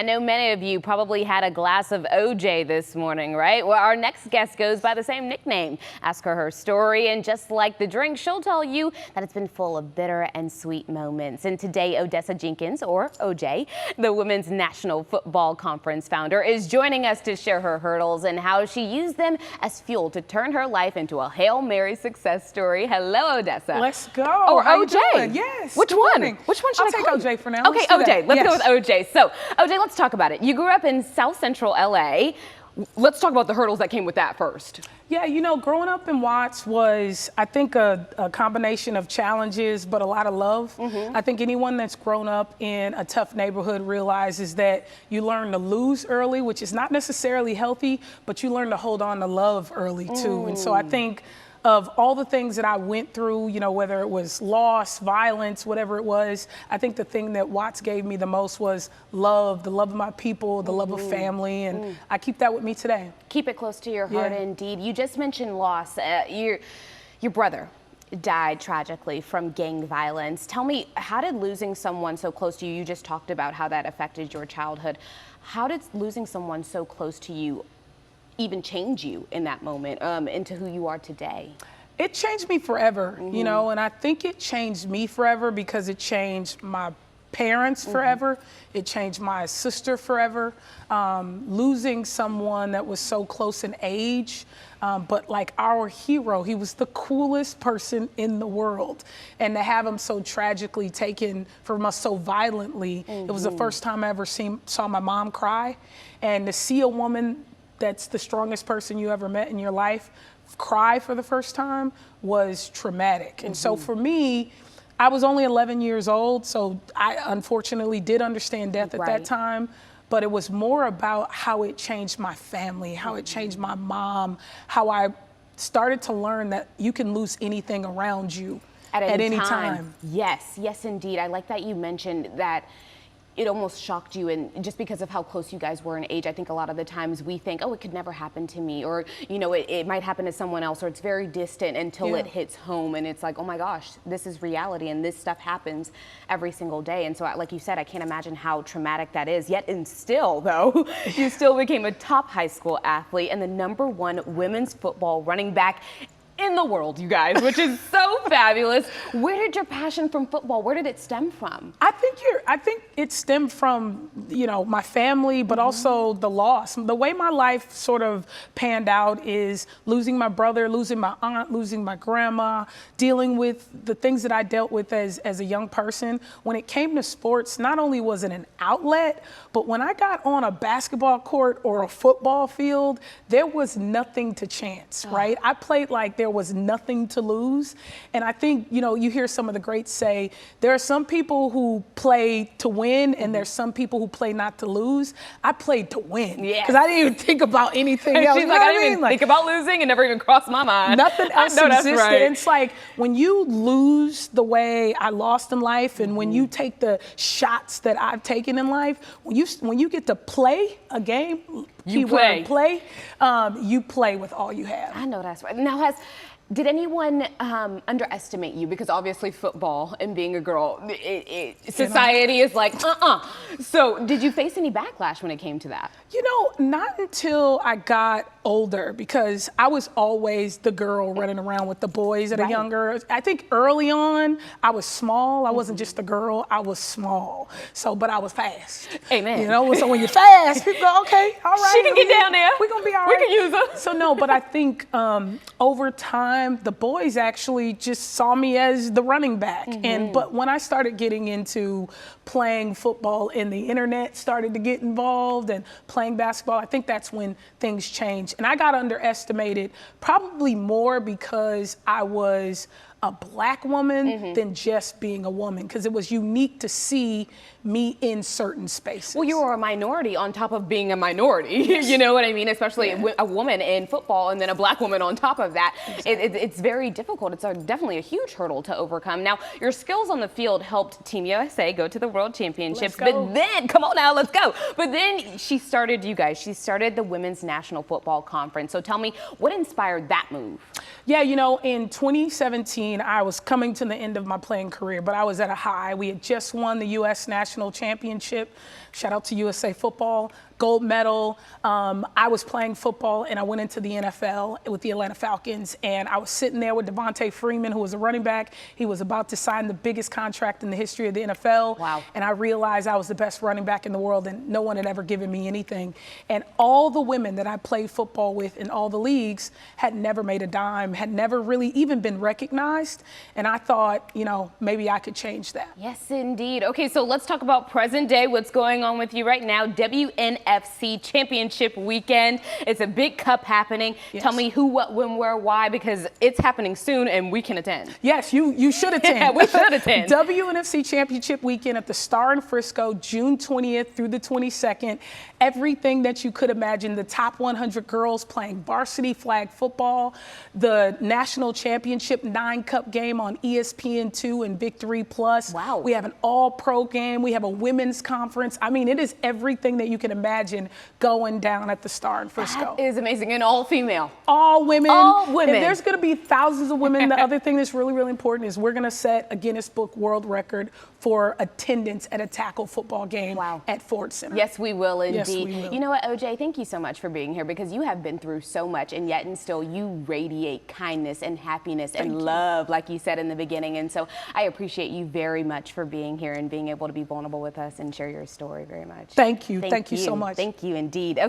I know many of you probably had a glass of OJ this morning, right? Well, our next guest goes by the same nickname. Ask her story, and just like the drink, she'll tell you that it's been full of bitter and sweet moments. And today, Odessa Jenkins, or OJ, the Women's National Football Conference founder, is joining us to share her hurdles and how she used them as fuel to turn her life into a Hail Mary success story. Hello, Odessa. Let's go. Oh, How OJ. You doing? Yes. Which one? Which one should I'll I call take OJ for now. Okay, OJ. Let's go with OJ. So, OJ, let's talk about it. You grew up in South Central LA. Let's talk about the hurdles that came with that first. Yeah, you know, growing up in Watts was, I think, a combination of challenges, but a lot of love. I think anyone that's grown up in a tough neighborhood realizes that you learn to lose early, which is not necessarily healthy, but you learn to hold on to love early too. And so I think of all the things that I went through, you know, whether it was loss, violence, whatever it was, I think the thing that Watts gave me the most was love, the love of my people, the love of family, and I keep that with me today. Keep it close to your heart, indeed. You just mentioned loss. Your brother died tragically from gang violence. Tell me, how did losing someone so close to you, you just talked about how that affected your childhood, how did losing someone so close to you even change you in that moment into who you are today? It changed me forever, you know, and I think it changed me forever because it changed my parents forever. It changed my sister forever. Losing someone that was so close in age, but like our hero, he was the coolest person in the world. And to have him so tragically taken from us so violently, it was the first time I ever saw my mom cry. And to see a woman that's the strongest person you ever met in your life cry for the first time was traumatic. And so for me, I was only 11 years old, so I unfortunately did understand death at that time, but it was more about how it changed my family, how it changed my mom, how I started to learn that you can lose anything around you at any time. Yes, yes, indeed. I like that you mentioned that it almost shocked you, and just because of how close you guys were in age, I think a lot of the times we think, oh, it could never happen to me, or, you know, it might happen to someone else, or it's very distant until it hits home, and it's like, oh my gosh, this is reality, and this stuff happens every single day. And so, like you said, I can't imagine how traumatic that is. Yet, and still, though, you still became a top high school athlete and the #1 women's football running back in the world, you guys, which is so fabulous. Where did your passion from football, where did it stem from? I think it stemmed from, you know, my family, but also the loss. The way my life sort of panned out is losing my brother, losing my aunt, losing my grandma, dealing with the things that I dealt with as a young person. When it came to sports, not only was it an outlet, but when I got on a basketball court or a football field, there was nothing to chance, right? I played like there was nothing to lose. And I think, you know, you hear some of the greats say, there are some people who play to win and there's some people who play not to lose. I played to win because I didn't even think about anything else. She's like, I didn't even think about losing. It never even crossed my mind. Nothing else existed. Right. It's like when you lose the way I lost in life, and when you take the shots that I've taken in life, when you get to play a game, you play with all you have. I know that's right. Now, did anyone underestimate you? Because obviously football and being a girl, society is like, So did you face any backlash when it came to that? You know, not until I got older, because I was always the girl running around with the boys at a younger. I think early on, I was small. I wasn't just a girl, I was small. So, but I was fast. Amen. You know, so when you're fast, people go, okay, all right. She can get down there. We're going to be all right. We can use her. So no, but I think over time, the boys actually just saw me as the running back. But when I started getting into playing football and the internet started to get involved and playing basketball, I think that's when things changed. And I got underestimated probably more because I was a black woman than just being a woman, because it was unique to see me in certain spaces. Well, you were a minority on top of being a minority. You know what I mean? Especially a woman in football and then a black woman on top of that. It's very difficult. It's definitely a huge hurdle to overcome. Now, your skills on the field helped Team USA go to the World Championships. But then, come on now, let's go. But then she started the Women's National Football Conference. So tell me, what inspired that move? Yeah, you know, in 2017, mean, I was coming to the end of my playing career, but I was at a high. We had just won the U.S. National Championship. Shout out to USA Football. Gold medal. I was playing football and I went into the NFL with the Atlanta Falcons, and I was sitting there with Devontae Freeman, who was a running back. He was about to sign the biggest contract in the history of the NFL. Wow. And I realized I was the best running back in the world and no one had ever given me anything. And all the women that I played football with in all the leagues had never made a dime, had never really even been recognized. And I thought, you know, maybe I could change that. Yes, indeed. Okay, so let's talk about present day, what's going on with you right now. WNFC Championship weekend. It's a big cup happening. Yes. Tell me who, what, when, where, why, because it's happening soon and we can attend. Yes, you should attend. We should attend. WNFC Championship weekend at the Star in Frisco, June 20th through the 22nd. Everything that you could imagine. The top 100 girls playing varsity flag football, the national championship 9-cup game on ESPN2 and Victory Plus. Wow. We have an all-pro game. We have a women's conference. I mean, it is everything that you can imagine going down at the Star in Frisco. That is amazing. And all female. All women. All women. And there's going to be thousands of women. The other thing that's really, really important is we're going to set a Guinness Book World Record for attendance at a tackle football game at Ford Center. Yes, we will indeed. Yes, we will. You know what, OJ, thank you so much for being here, because you have been through so much, and yet and still you radiate kindness and happiness and love, like you said in the beginning. And so I appreciate you very much for being here and being able to be vulnerable with us and share your story very much. Thank you. Thank you so much. Thank you indeed. Okay.